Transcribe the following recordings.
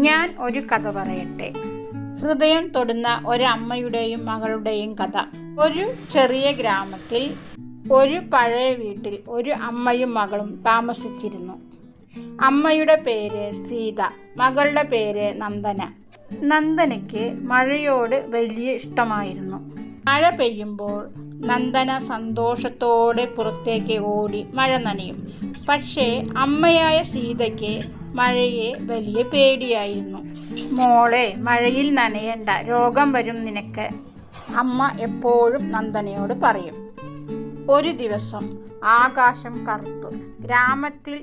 ഞാൻ ഒരു കഥ പറയട്ടെ. ഹൃദയം തൊടുന്ന ഒരമ്മയുടെയും മകളുടെയും കഥ. ഒരു ചെറിയ ഗ്രാമത്തിൽ ഒരു പഴയ വീട്ടിൽ ഒരു അമ്മയും മകളും താമസിച്ചിരുന്നു. അമ്മയുടെ പേര് സീത, മകളുടെ പേര് നന്ദന. നന്ദനയ്ക്ക് മഴയോട് വലിയ ഇഷ്ടമായിരുന്നു. മഴ പെയ്യുമ്പോൾ നന്ദന സന്തോഷത്തോടെ പുറത്തേക്ക് ഓടി മഴ നനയും. പക്ഷേ അമ്മയായ സീതയ്ക്ക് മഴയെ വലിയ പേടിയായിരുന്നു. മോളെ, മഴയിൽ നനയണ്ട, രോഗം വരും നിനക്ക്, അമ്മ എപ്പോഴും നന്ദനയോട് പറയും. ഒരു ദിവസം ആകാശം കറുത്തു. ഗ്രാമത്തിൽ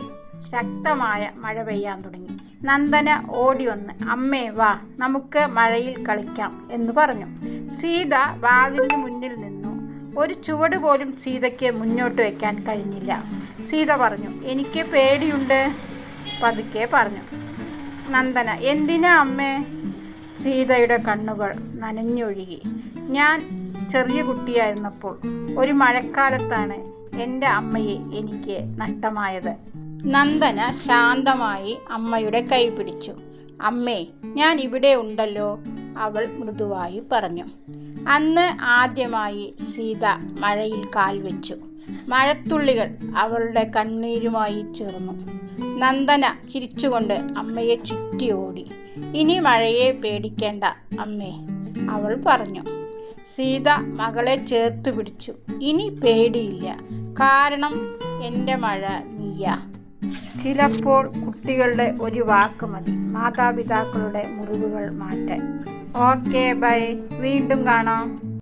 ശക്തമായ മഴ പെയ്യാൻ തുടങ്ങി. നന്ദന ഓടി വന്ന്, അമ്മേ വാ, നമുക്ക് മഴയിൽ കളിക്കാം എന്ന് പറഞ്ഞു. സീത വാതിലിന് മുന്നിൽ നിന്നു. ഒരു ചുവട് പോലും സീതയ്ക്ക് മുന്നോട്ട് വയ്ക്കാൻ കഴിഞ്ഞില്ല. സീത പറഞ്ഞു, എനിക്ക് പേടിയുണ്ട്, പതുക്കെ പറഞ്ഞു. നന്ദന, എന്തിനാ അമ്മേ? സീതയുടെ കണ്ണുകൾ നനഞ്ഞൊഴുകി. ഞാൻ ചെറിയ കുട്ടിയായിരുന്നപ്പോൾ ഒരു മഴക്കാലത്താണ് എൻ്റെ അമ്മയെ എനിക്ക് നഷ്ടമായത്. നന്ദന ശാന്തമായി അമ്മയുടെ കൈ പിടിച്ചു. അമ്മേ, ഞാൻ ഇവിടെ ഉണ്ടല്ലോ, അവൾ മൃദുവായി പറഞ്ഞു. അന്ന് ആദ്യമായി സീത മഴയിൽ കാൽ വെച്ചു. മഴത്തുള്ളികൾ അവളുടെ കണ്ണീരുമായി ചേർന്നു. നന്ദന ചിരിച്ചുകൊണ്ട് അമ്മയെ ചുറ്റി ഓടി. ഇനി മഴയെ പേടിക്കേണ്ട അമ്മേ, അവൾ പറഞ്ഞു. സീത മകളെ ചേർത്ത് പിടിച്ചു. ഇനി പേടിയില്ല, കാരണം എൻ്റെ മഴ നീയാ. ചിലപ്പോൾ കുട്ടികളുടെ ഒരു വാക്ക് മതി മാതാപിതാക്കളുടെ മുറിവുകൾ മാറ്റാൻ. ഓക്കെ, ബൈ, വീണ്ടും കാണാം.